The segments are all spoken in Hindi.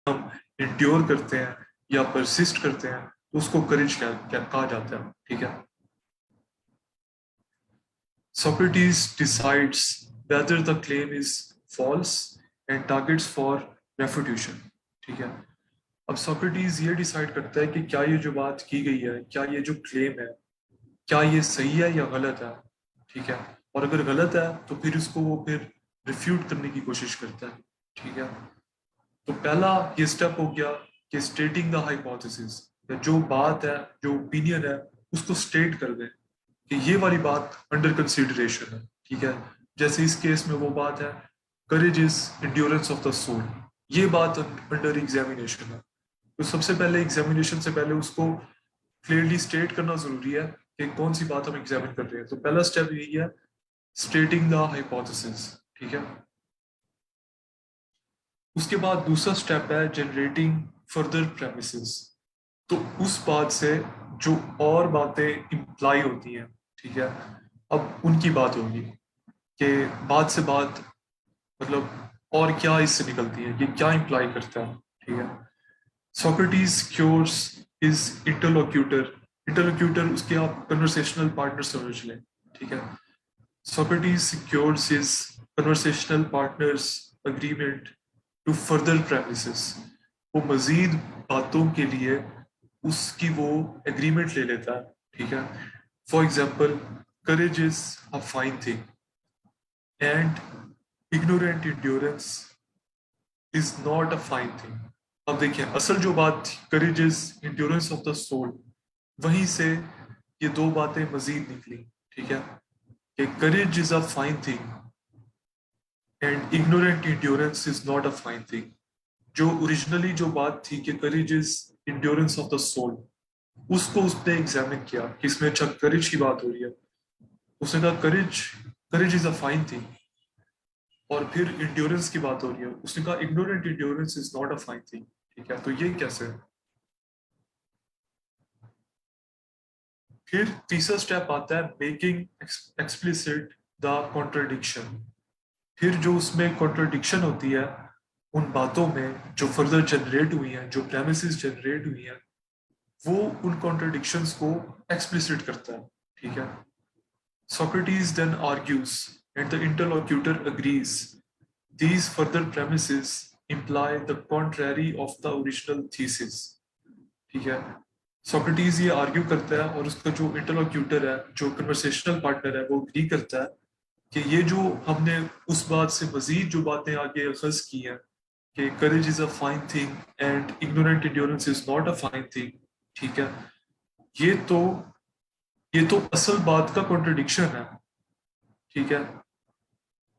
हम इंड्योर करते हैं या परसिस्ट करते हैं तो उसको करेज क्या क्या कहा जाता है। ठीक है, Socrates decides whether the claim is false and targets for refutation। ठीक है, अब सोक्रेटिस ये डिसाइड करता है कि क्या ये जो बात की गई है, क्या ये जो क्लेम है, क्या ये सही है या गलत है। ठीक है, और अगर गलत है तो फिर उसको वो फिर रिफ्यूट करने की कोशिश करता है। ठीक है, तो पहला ये स्टेप हो गया कि स्टेटिंग द हाइपोथेसिस, जो बात है, जो ओपिनियन है, उसको स्टेट कर दे कि ये वाली बात अंडर कंसिडरेशन है। ठीक है, जैसे इस केस में वो बात है courage is endurance of the soul, ये बात अंडर एग्जामिनेशन है। तो सबसे पहले एग्जामिनेशन से पहले उसको क्लियरली स्टेट करना जरूरी है कि कौन सी बात हम एग्जामिन कर रहे हैं। तो पहला स्टेप यही है, स्टेटिंग द हाइपोथेसिस। ठीक है, उसके बाद दूसरा स्टेप है जनरेटिंग फर्दर प्रेमिसेस। तो उस बात से जो और बातें इंप्लाई होती हैं, ठीक है, अब उनकी बात होगी कि बात से बात मतलब और क्या इससे निकलती है, ये क्या इंप्लाई करता है। ठीक है, Socrates secures is interlocutor. Interlocutor उसके आप कन्वर्सेशनल पार्टनर समझ लें। ठीक है, Socrates secures his conversational partners agreement to further premises. वो मजीद बातों के लिए उसकी वो एग्रीमेंट ले लेता है। ठीक है, for example courage is a fine thing and ignorant endurance is not a fine thing. अब देखिए असल जो बात थी courage is endurance of the soul, वहीं से ये दो बातें मजीद निकली। ठीक है, कि courage is a fine thing and ignorant endurance is not a fine thing. जो ओरिजिनली जो बात थी कि courage is endurance of the soul, उसको उसने एग्जामिन किया कि इसमें अच्छा करेज की बात हो रही है। उसने कहा courage courage is a fine thing, और फिर इंड्योरेंस की बात हो रही है, उसने कहा ignorant endurance is not a fine thing. ठीक है, तो ये कैसे। फिर तीसरा स्टेप आता है मेकिंग एक्सप्लिसिट द कॉन्ट्रडिक्शन। फिर जो उसमें कॉन्ट्रडिक्शन होती है उन बातों में जो फर्दर जनरेट हुई हैं, जो प्रेमिसेस जनरेट हुई हैं, वो उन कॉन्ट्रडिक्शंस को एक्सप्लिसिट करता है। ठीक है, Socrates then argues and the interlocutor agrees these further premises imply the contrary of the original thesis। ठीक है, सोक्रेटिस ये आर्ग्यू करता है और उसका जो इंटरलोक्यूटर है, जो कन्वर्सेशनल पार्टनर है, वो एग्री करता है कि ये जो हमने उस बात से मजीद जो बातें आगे अखज की हैं कि courage is a fine thing and ignorant endurance is not a fine thing. ठीक है, ये तो ये तो असल बात का कॉन्ट्रडिक्शन है। ठीक है,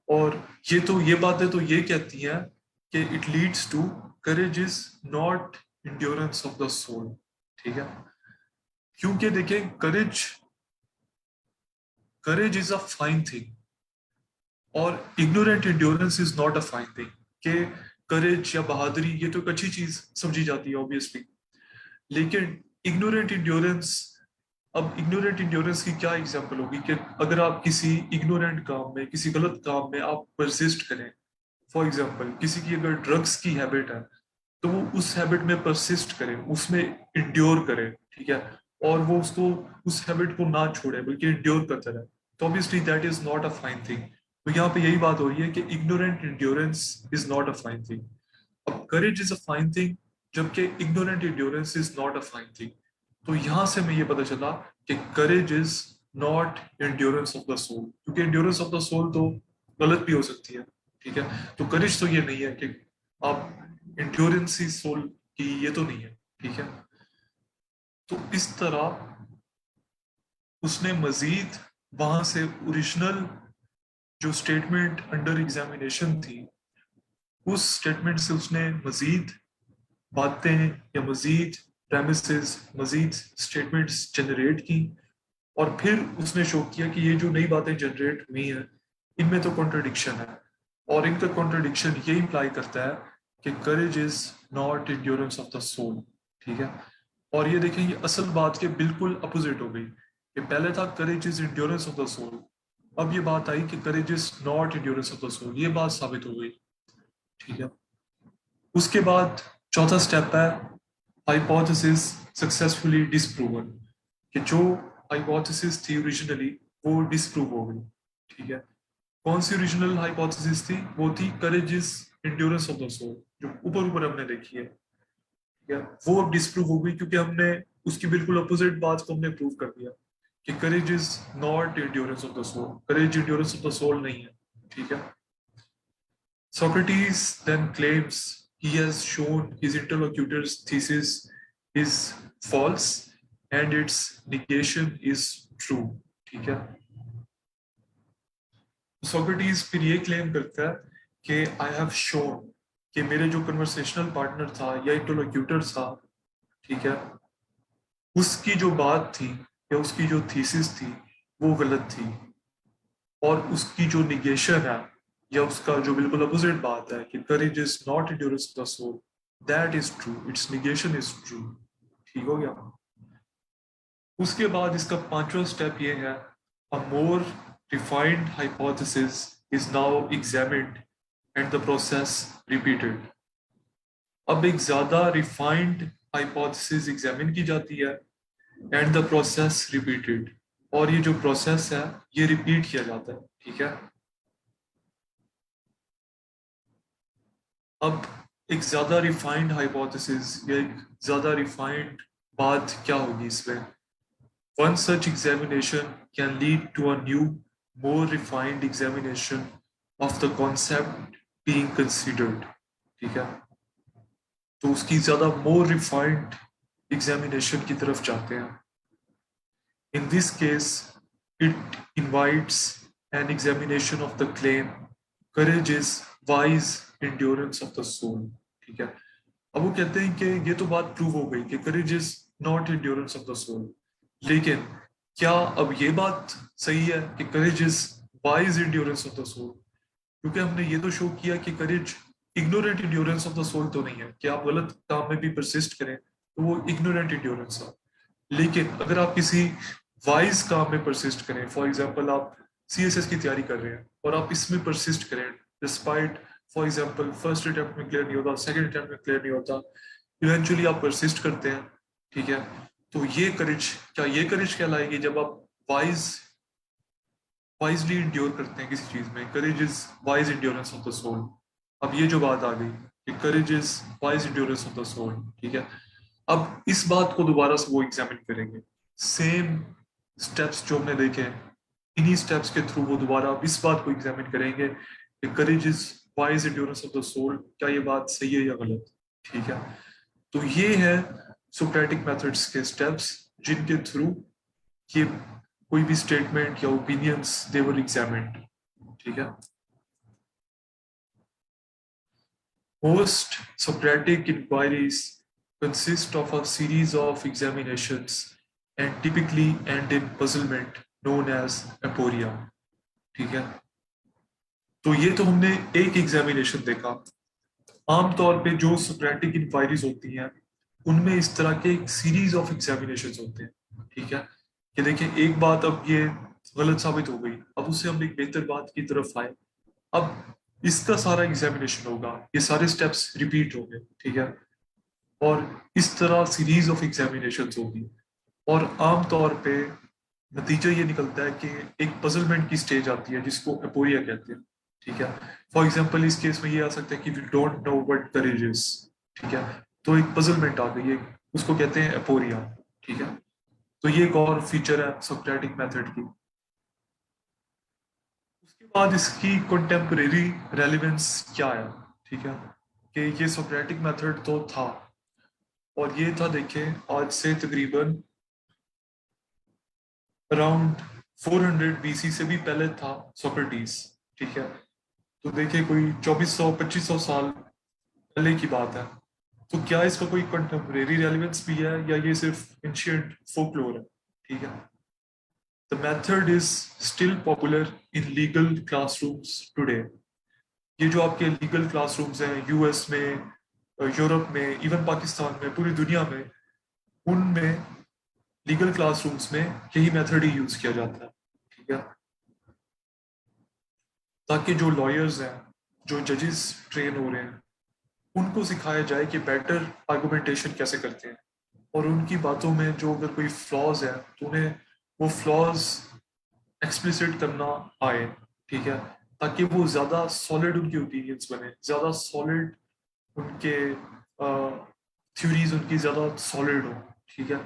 और ये बातें तो ये कहती हैं कि it leads to courage is not endurance of the soul. ठीक है, क्योंकि देखिए courage courage is a fine thing और ignorant endurance is not a fine thing. कि करेज या बहादुरी ये तो एक अच्छी चीज समझी जाती है ऑब्वियसली, लेकिन इग्नोरेंट इंड्योरेंस, अब इग्नोरेंट इंड्योरेंस की क्या एग्जांपल होगी कि अगर आप किसी इग्नोरेंट काम में, किसी गलत काम में आप परसिस्ट करें। फॉर एग्जांपल किसी की अगर ड्रग्स की हैबिट है तो वो उस हैबिट में परसिस्ट करे, उसमें इंड्योर करे। ठीक है, और वो उसको उस हैबिट को ना छोड़े बल्कि इंड्योर करता रहे, तो obviously that is not a fine thing. तो यहाँ पे यही बात हो रही है कि ignorant endurance is not a fine thing. अब courage is a fine thing जबकि ignorant endurance is not a fine thing. तो यहां से मैं ये पता चला कि courage is not endurance of the soul, क्योंकि एंड्योरेंस ऑफ द सोल तो गलत भी हो सकती है। ठीक है, तो करेज तो ये नहीं है कि आप एंड्योरेंस ही सोल की, ये तो नहीं है। ठीक है, तो इस तरह उसने मजीद वहां से ओरिजिनल जो स्टेटमेंट अंडर एग्जामिनेशन थी, उस स्टेटमेंट से उसने मजीद बातें या मजीद प्रेमिसेस, मजीद स्टेटमेंट्स जनरेट की, और फिर उसने शो किया कि ये जो नई बातें जनरेट हुई हैं इनमें तो कॉन्ट्रडिक्शन है, और इनका कॉन्ट्रडिक्शन ये इंप्लाई करता है कि courage is not endurance of the soul. ठीक है, और ये देखें ये असल बात के बिल्कुल अपोजिट हो गई कि पहले था courage is endurance of the soul, अब ये बात आई कि courage is not endurance of the soul, ये बात साबित हो गई। ठीक है, उसके बाद चौथा स्टेप है हाइपोथेसिस सक्सेसफुली डिसप्रूवन, कि जो हाइपोथेसिस थी ओरिजिनली वो डिसप्रूव हो गई। ठीक है, कौन सी ओरिजिनल हाइपोथेसिस थी? वो थी courage is endurance of the soul, जो ऊपर ऊपर हमने देखी है। ठीक है, वो अब डिसप्रूव हो गई क्योंकि हमने उसकी बिल्कुल अपोजिट बात को हमने प्रूव कर दिया कि courage is not endurance of the soul, courage endurance of the soul नहीं है। ठीक है, Socrates then claims he has shown his interlocutor's thesis is false and its negation is true. ठीक है, सोक्रेटिस फिर ये क्लेम करता है कि आई हैव शोन कि मेरे जो कन्वर्सेशनल पार्टनर था या इंटरलोक्यूटर था, ठीक है, उसकी जो बात थी या उसकी जो थीसिस थी वो गलत थी, और उसकी जो निगेशन है या उसका जो बिल्कुल अपोजिट बात है कि courage is not endurance of the soul, that is true, its negation is true. ठीक हो गया। उसके बाद इसका पांचवा स्टेप ये है, a more refined hypothesis is now examined and the process repeated. अब एक ज्यादा रिफाइंड हाइपोथेसिस एग्जामिन की जाती है एंड द प्रोसेस रिपीटेड, और ये जो प्रोसेस है ये रिपीट किया जाता है। ठीक है, अब एक ज्यादा रिफाइंड हाइपोथेसिस या एक ज्यादा रिफाइंड बात क्या होगी इसमें? One such examination can lead to a new more refined examination of the concept being considered. ठीक है, तो उसकी ज्यादा मोर रिफाइंड एग्जामिनेशन की तरफ जाते हैं। In this case it invites an examination of the claim courage is wise endurance of the soul। ठीक है, अब वो कहते हैं कि ये तो बात प्रूव हो गई कि courage is not endurance of the soul, लेकिन क्या अब ये बात सही है कि courage is wise endurance of the soul? क्योंकि हमने ये तो शो किया कि courage ignorant endurance of the soul तो नहीं है, कि आप गलत काम में भी परसिस्ट करें तो वो इग्नोरेंट एंड्योरेंस है। लेकिन अगर आप किसी वाइज काम में परसिस्ट करें, फॉर एग्जाम्पल आप सीएसएस की तैयारी कर रहे हैं और आप इसमें परसिस्ट करें despite, for example first attempt में क्लियर नहीं होता, सेकंड अटेम्प्ट में क्लियर नहीं होता, इवेंचुअली आप परसिस्ट करते हैं। ठीक है, तो ये करेज, क्या ये करेज कहलाएगी जब आप वाइज वाइजली इंड्योर करते हैं किसी चीज में? Courage is wise endurance of the soul. अब ये जो बात आ गई कि courage is wise endurance of the soul, ठीक है, अब इस बात को दोबारा से वो एग्जामिन करेंगे, सेम स्टेप्स जो हमने देखे हैं, इन्हीं स्टेप्स के थ्रू वो दोबारा अब इस बात को एग्जामिन करेंगे कि courage is wise endurance of the soul, क्या ये बात सही है या गलत। ठीक है, तो ये है सोक्रेटिक मेथड्स के स्टेप्स जिनके थ्रू ये कोई भी स्टेटमेंट या ओपिनियंस दे वर एग्जामिन्ड। ठीक है, most Socratic inquiries consist of a series of examinations and typically end in puzzlement known as aporia। ठीक है, तो ये तो हमने एक एग्जामिनेशन देखा। आमतौर पे जो सोक्रेटिक इंक्वायरीज होती हैं उनमें इस तरह के एक सीरीज ऑफ एग्जामिनेशन होते हैं। ठीक है, कि देखिए एक बात अब ये गलत साबित हो गई, अब उससे हम एक बेहतर बात की तरफ आए, अब इसका सारा एग्जामिनेशन होगा, ये सारे स्टेप्स रिपीट होंगे। ठीक है, और इस तरह सीरीज ऑफ एग्जामिनेशन होगी, और आमतौर पे नतीजा ये निकलता है कि एक पजलमेंट की स्टेज आती है जिसको एपोरिया कहते हैं। ठीक है, फॉर एग्जांपल इस केस में ये आ सकता है कि we don't know what courage is. ठीक है, तो एक पजलमेंट आ गई है, उसको कहते हैं एपोरिया। ठीक है, तो ये एक और फीचर है सोक्रेटिक मेथड की। उसके बाद इसकी कंटेम्परेरी रेलिवेंस क्या है? ठीक है, कि ये सोक्रेटिक मेथड तो था, और ये था देखें आज से तकरीबन अराउंड 400 बीसी से भी पहले था सोक्रेटिस। ठीक है, तो देखिए कोई 2400-2500 साल पहले की बात है। तो क्या इसका कोई कंटेम्परेरी रेलिवेंस भी है या ये सिर्फ एंशिएंट फोकलोर है? ठीक है, the method is still popular in legal classrooms today. ये जो आपके लीगल क्लासरूम्स हैं यूएस में, यूरोप में, इवन पाकिस्तान में, पूरी दुनिया में, उनमें लीगल क्लासरूम्स में यही मेथड ही यूज किया जाता है। ठीक है, ताकि जो लॉयर्स हैं, जो जजेस ट्रेन हो रहे हैं, उनको सिखाया जाए कि बेटर आर्गुमेंटेशन कैसे करते हैं, और उनकी बातों में जो अगर कोई फ्लॉज है तो उन्हें वो फ्लॉज एक्सप्लिसिट करना आए, ठीक है, ताकि वो ज्यादा सॉलिड उनके ओपिनियंस बने, ज्यादा सॉलिड उनके थ्योरीज उनकी ज्यादा सॉलिड हो, ठीक है।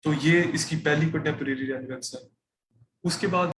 तो ये इसकी पहली कंटेम्प्रेरी रेलेवेंस है। उसके बाद